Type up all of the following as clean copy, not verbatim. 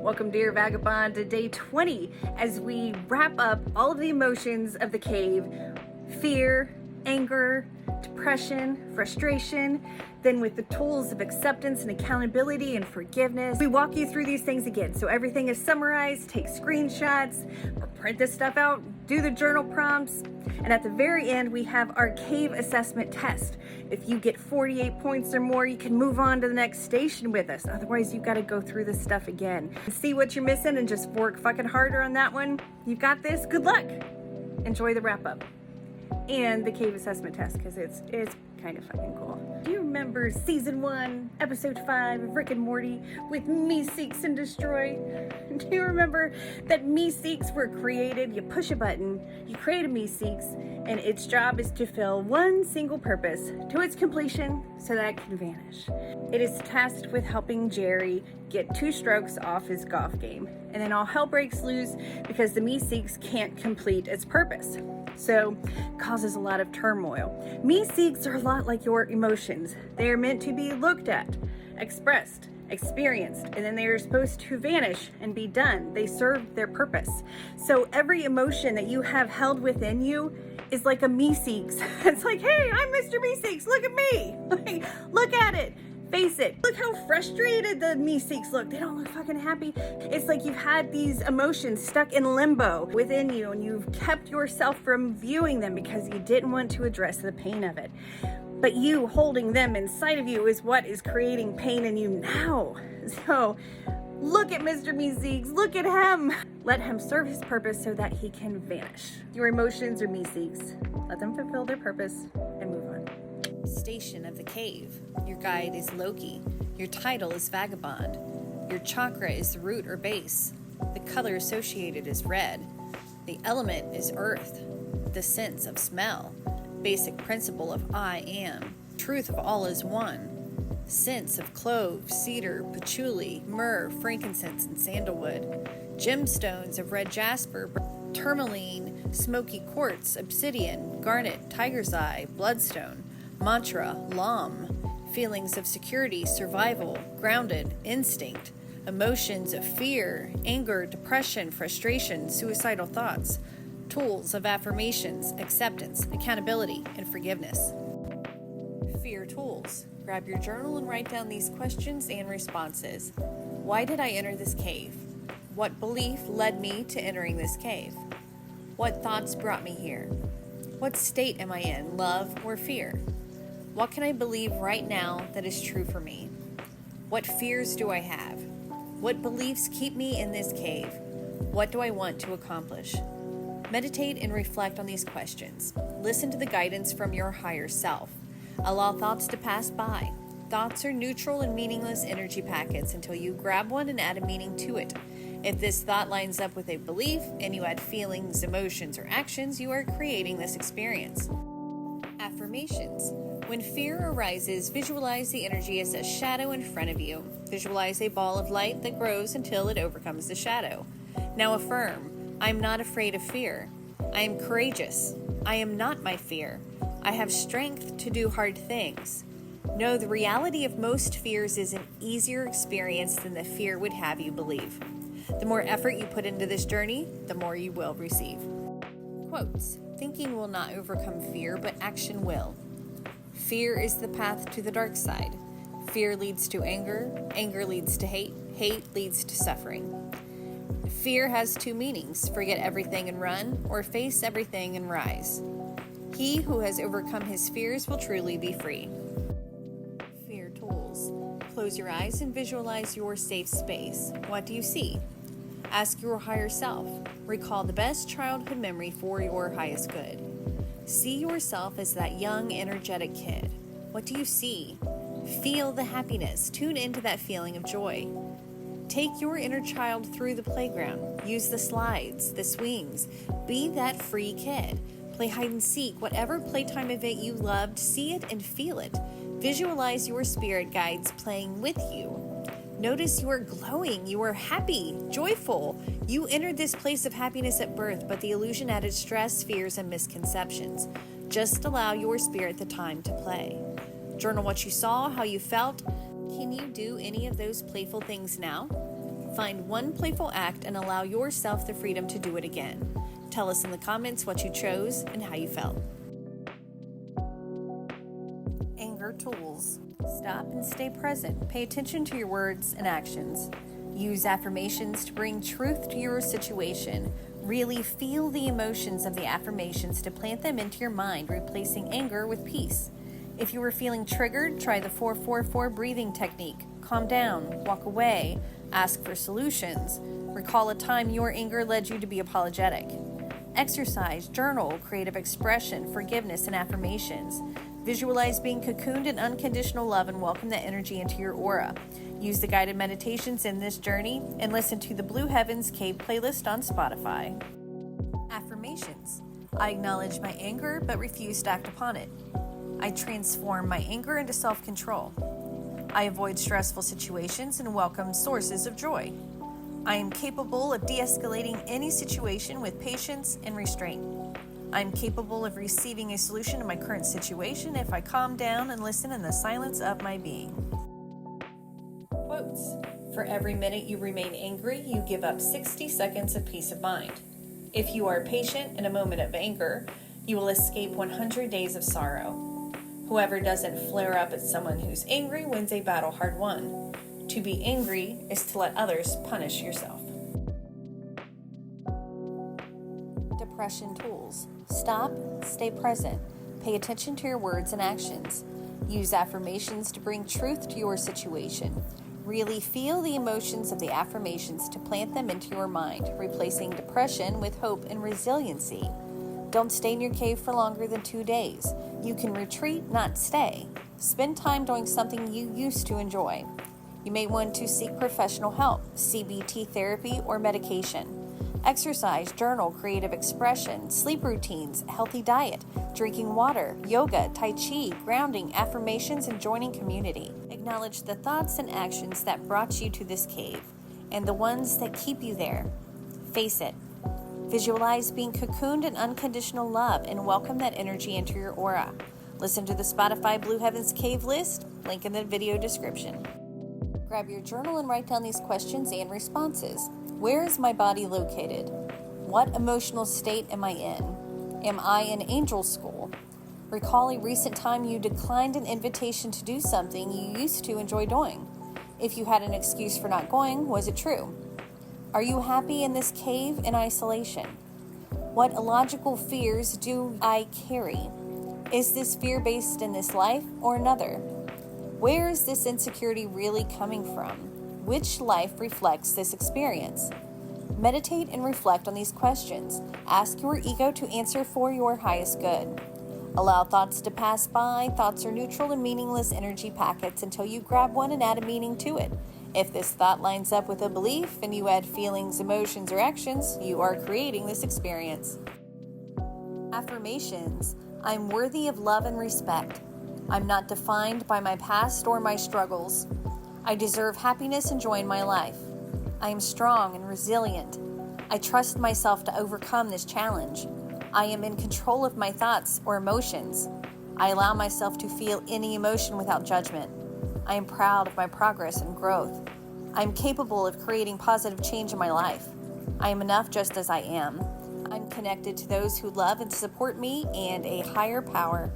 Welcome, dear vagabond, to day 20 as we wrap up all of the emotions of the cave: fear, anger, depression, frustration. Then with the tools of acceptance and accountability and forgiveness, we walk you through these things again. So everything is summarized, take screenshots, or print this stuff out, do the journal prompts. And at the very end, we have our cave assessment test. If you get 48 points or more, you can move on to the next station with us. Otherwise, you've got to go through this stuff again. See what you're missing and just work fucking harder on that one. You've got this. Good luck. Enjoy the wrap up and the cave assessment test, because it's kind of fucking cool. Do you remember season 1, episode 5 of Rick and Morty with MeSeeks and Destroy? Do you remember that MeSeeks were created? You push a button, you create a MeSeeks, and its job is to fill one single purpose to its completion so that it can vanish. It is tasked with helping Jerry get 2 strokes off his golf game, and then all hell breaks loose because the MeSeeks can't complete its purpose. So causes a lot of turmoil. MeSeeks are a lot like your emotions. They are meant to be looked at, expressed, experienced, and then they are supposed to vanish and be done. They serve their purpose. So every emotion that you have held within you is like a MeSeeks. It's like, hey, I'm Mr. MeSeeks. Look at me. Like, look at it. Face it. Look how frustrated the MeSeeks look. They don't look fucking happy. It's like you've had these emotions stuck in limbo within you, and you've kept yourself from viewing them because you didn't want to address the pain of it. But you holding them inside of you is what is creating pain in you now. So look at Mr. MeSeeks. Look at him. Let him serve his purpose so that he can vanish. Your emotions are MeSeeks. Let them fulfill their purpose and move on. Station of the cave. Your guide is Loki. Your title is Vagabond. Your chakra is the root or base. The color associated is red. The element is earth. The sense of smell. Basic principle of I am. Truth of all is one. Sense of clove, cedar, patchouli, myrrh, frankincense, and sandalwood. Gemstones of red jasper, tourmaline, smoky quartz, obsidian, garnet, tiger's eye, bloodstone. Mantra, Lam, feelings of security, survival, grounded, instinct, emotions of fear, anger, depression, frustration, suicidal thoughts, tools of affirmations, acceptance, accountability, and forgiveness. Fear tools. Grab your journal and write down these questions and responses. Why did I enter this cave? What belief led me to entering this cave? What thoughts brought me here? What state am I in, love or fear? What can I believe right now that is true for me? What fears do I have? What beliefs keep me in this cave? What do I want to accomplish? Meditate and reflect on these questions. Listen to the guidance from your higher self. Allow thoughts to pass by. Thoughts are neutral and meaningless energy packets until you grab one and add a meaning to it. If this thought lines up with a belief and you add feelings, emotions, or actions, you are creating this experience. Affirmations. When fear arises, visualize the energy as a shadow in front of you. Visualize a ball of light that grows until it overcomes the shadow. Now affirm, I am not afraid of fear. I am courageous. I am not my fear. I have strength to do hard things. No, the reality of most fears is an easier experience than the fear would have you believe. The more effort you put into this journey, the more you will receive. Quotes. Thinking will not overcome fear, but action will. Fear is the path to the dark side. Fear leads to anger. Anger leads to hate. Hate leads to suffering. Fear has 2 meanings: forget everything and run, or face everything and rise. He who has overcome his fears will truly be free. Fear tools. Close your eyes and visualize your safe space. What do you see? Ask your higher self. Recall the best childhood memory for your highest good. See yourself as that young, energetic kid. What do you see? Feel the happiness. Tune into that feeling of joy. Take your inner child through the playground. Use the slides, the swings. Be that free kid. Play hide and seek. Whatever playtime event you loved, see it and feel it. Visualize your spirit guides playing with you. Notice you are glowing, you are happy, joyful. You entered this place of happiness at birth, but the illusion added stress, fears, and misconceptions. Just allow your spirit the time to play. Journal what you saw, how you felt. Can you do any of those playful things now? Find one playful act and allow yourself the freedom to do it again. Tell us in the comments what you chose and how you felt. Anger tools. Stop and stay present. Pay attention to your words and actions. Use affirmations to bring truth to your situation. Really feel the emotions of the affirmations to plant them into your mind, replacing anger with peace. If you were feeling triggered, try the 4-4-4 breathing technique. Calm down, walk away, ask for solutions. Recall a time your anger led you to be apologetic. Exercise, journal, creative expression, forgiveness, and affirmations. Visualize being cocooned in unconditional love and welcome that energy into your aura. Use the guided meditations in this journey and listen to the Blue Heavens Cave playlist on Spotify. Affirmations. I acknowledge my anger but refuse to act upon it. I transform my anger into self-control. I avoid stressful situations and welcome sources of joy. I am capable of de-escalating any situation with patience and restraint. I am capable of receiving a solution to my current situation if I calm down and listen in the silence of my being. Quotes. For every minute you remain angry, you give up 60 seconds of peace of mind. If you are patient in a moment of anger, you will escape 100 days of sorrow. Whoever doesn't flare up at someone who's angry wins a battle hard won. To be angry is to let others punish yourself. Depression tools. Stop, stay present. Pay attention to your words and actions. Use affirmations to bring truth to your situation. Really feel the emotions of the affirmations to plant them into your mind, replacing depression with hope and resiliency. Don't stay in your cave for longer than 2 days. You can retreat, not stay. Spend time doing something you used to enjoy. You may want to seek professional help, CBT therapy, or medication. Exercise, journal, creative expression, sleep routines, healthy diet, drinking water, yoga, tai chi, grounding, affirmations, and joining community. Acknowledge the thoughts and actions that brought you to this cave and the ones that keep you there. Face it. Visualize being cocooned in unconditional love and welcome that energy into your aura. Listen to the Spotify Blue Heavens Cave list, link in the video description. Grab your journal and write down these questions and responses. Where is my body located? What emotional state am I in? Am I in angel school? Recall a recent time you declined an invitation to do something you used to enjoy doing. If you had an excuse for not going, was it true? Are you happy in this cave in isolation? What illogical fears do I carry? Is this fear based in this life or another? Where is this insecurity really coming from? Which life reflects this experience? Meditate and reflect on these questions. Ask your ego to answer for your highest good. Allow thoughts to pass by. Thoughts are neutral and meaningless energy packets until you grab one and add a meaning to it. If this thought lines up with a belief and you add feelings, emotions, or actions, you are creating this experience. Affirmations. I'm worthy of love and respect. I'm not defined by my past or my struggles. I deserve happiness and joy in my life. I am strong and resilient. I trust myself to overcome this challenge. I am in control of my thoughts or emotions. I allow myself to feel any emotion without judgment. I am proud of my progress and growth. I am capable of creating positive change in my life. I am enough just as I am. I'm connected to those who love and support me and a higher power.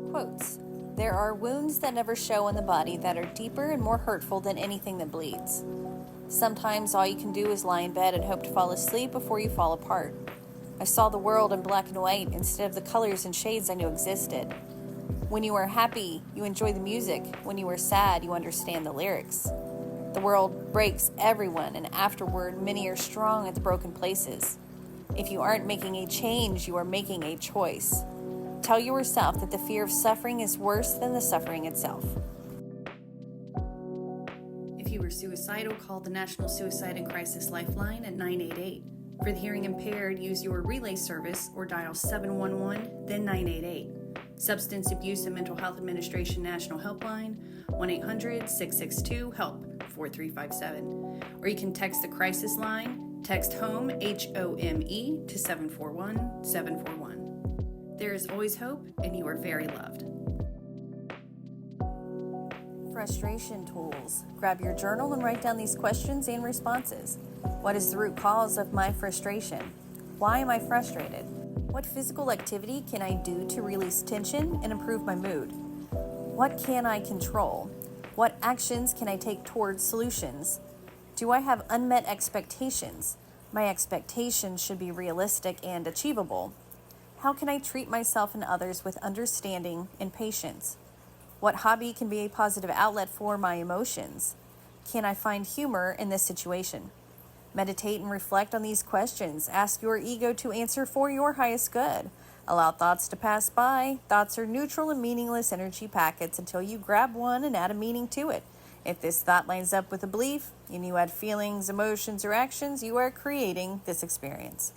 Quotes. There are wounds that never show in the body that are deeper and more hurtful than anything that bleeds. Sometimes all you can do is lie in bed and hope to fall asleep before you fall apart. I saw the world in black and white instead of the colors and shades I knew existed. When you are happy, you enjoy the music. When you are sad, you understand the lyrics. The world breaks everyone, and afterward, many are strong at the broken places. If you aren't making a change, you are making a choice. Tell yourself that the fear of suffering is worse than the suffering itself. If you were suicidal, call the National Suicide and Crisis Lifeline at 988. For the hearing impaired, use your relay service or dial 711, then 988. Substance Abuse and Mental Health Administration National Helpline, 1-800-662-HELP, 4357. Or you can text the crisis line, text HOME, HOME, to 741-741. There is always hope, and you are very loved. Frustration tools. Grab your journal and write down these questions and responses. What is the root cause of my frustration? Why am I frustrated? What physical activity can I do to release tension and improve my mood? What can I control? What actions can I take towards solutions? Do I have unmet expectations? My expectations should be realistic and achievable. How can I treat myself and others with understanding and patience? What hobby can be a positive outlet for my emotions? Can I find humor in this situation? Meditate and reflect on these questions. Ask your ego to answer for your highest good. Allow thoughts to pass by. Thoughts are neutral and meaningless energy packets until you grab one and add a meaning to it. If this thought lines up with a belief and you add feelings, emotions, or actions, you are creating this experience.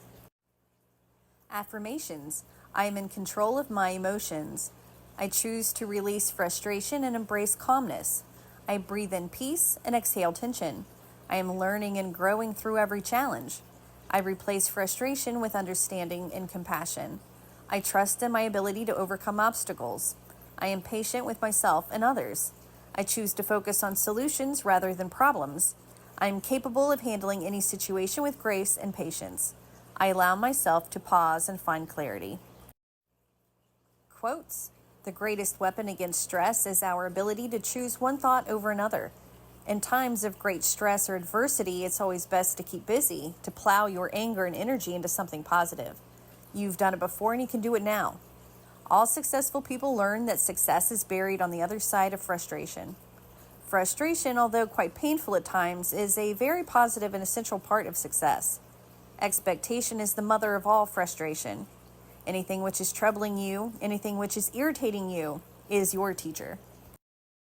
Affirmations. I am in control of my emotions. I choose to release frustration and embrace calmness. I breathe in peace and exhale tension. I am learning and growing through every challenge. I replace frustration with understanding and compassion. I trust in my ability to overcome obstacles. I am patient with myself and others. I choose to focus on solutions rather than problems. I am capable of handling any situation with grace and patience. I allow myself to pause and find clarity. Quotes. The greatest weapon against stress is our ability to choose one thought over another. In times of great stress or adversity, it's always best to keep busy, to plow your anger and energy into something positive. You've done it before and you can do it now. All successful people learn that success is buried on the other side of frustration. Frustration, although quite painful at times, is a very positive and essential part of success. Expectation is the mother of all frustration. Anything which is troubling you, anything which is irritating you, is your teacher.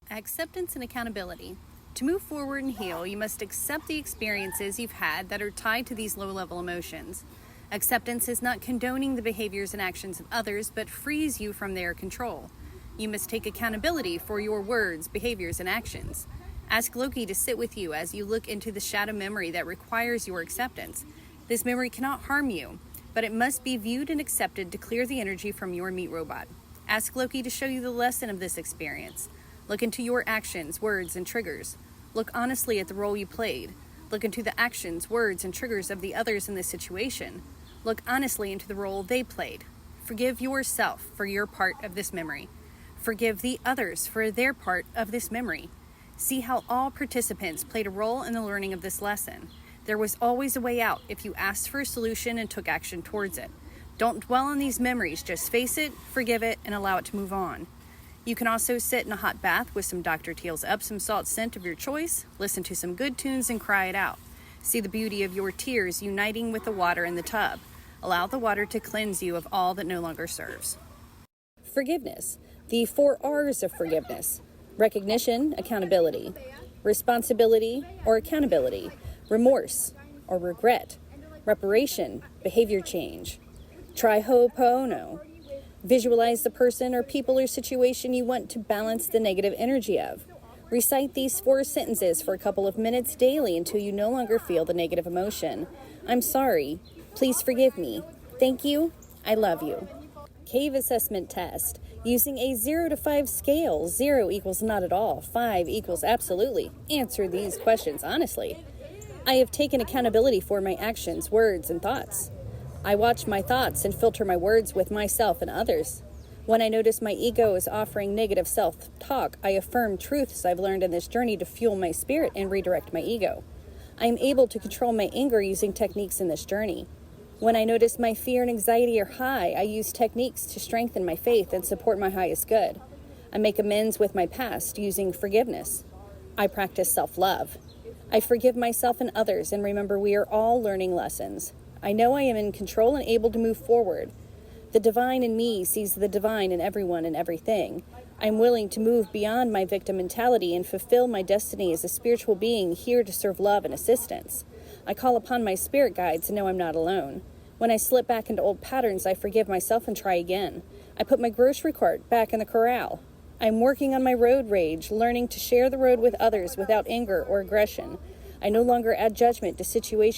Acceptance and accountability. To move forward and heal, you must accept the experiences you've had that are tied to these low-level emotions. Acceptance is not condoning the behaviors and actions of others, but frees you from their control. You must take accountability for your words, behaviors, and actions. Ask Loki to sit with you as you look into the shadow memory that requires your acceptance. This memory cannot harm you, but it must be viewed and accepted to clear the energy from your meat robot. Ask Loki to show you the lesson of this experience. Look into your actions, words, and triggers. Look honestly at the role you played. Look into the actions, words, and triggers of the others in this situation. Look honestly into the role they played. Forgive yourself for your part of this memory. Forgive the others for their part of this memory. See how all participants played a role in the learning of this lesson. There was always a way out if you asked for a solution and took action towards it. Don't dwell on these memories, just face it, forgive it, and allow it to move on. You can also sit in a hot bath with some Dr. Teal's Epsom salt scent of your choice, listen to some good tunes and cry it out. See the beauty of your tears uniting with the water in the tub. Allow the water to cleanse you of all that no longer serves. Forgiveness. The 4 R's of forgiveness. Recognition, accountability. Responsibility or accountability. Remorse or regret. Reparation, behavior change. Try ho'oponopono. Visualize the person or people or situation you want to balance the negative energy of. Recite these 4 sentences for a couple of minutes daily until you no longer feel the negative emotion. I'm sorry. Please forgive me. Thank you. I love you. Cave assessment test. Using a 0 to 5 scale. 0 equals not at all. 5 equals absolutely. Answer these questions honestly. I have taken accountability for my actions, words, and thoughts. I watch my thoughts and filter my words with myself and others. When I notice my ego is offering negative self-talk, I affirm truths I've learned in this journey to fuel my spirit and redirect my ego. I am able to control my anger using techniques in this journey. When I notice my fear and anxiety are high, I use techniques to strengthen my faith and support my highest good. I make amends with my past using forgiveness. I practice self-love. I forgive myself and others and remember we are all learning lessons. I know I am in control and able to move forward. The divine in me sees the divine in everyone and everything. I'm willing to move beyond my victim mentality and fulfill my destiny as a spiritual being here to serve love and assistance. I call upon my spirit guides to know I'm not alone. When I slip back into old patterns, I forgive myself and try again. I put my grocery cart back in the corral. I'm working on my road rage, learning to share the road with others without anger or aggression. I no longer add judgment to situations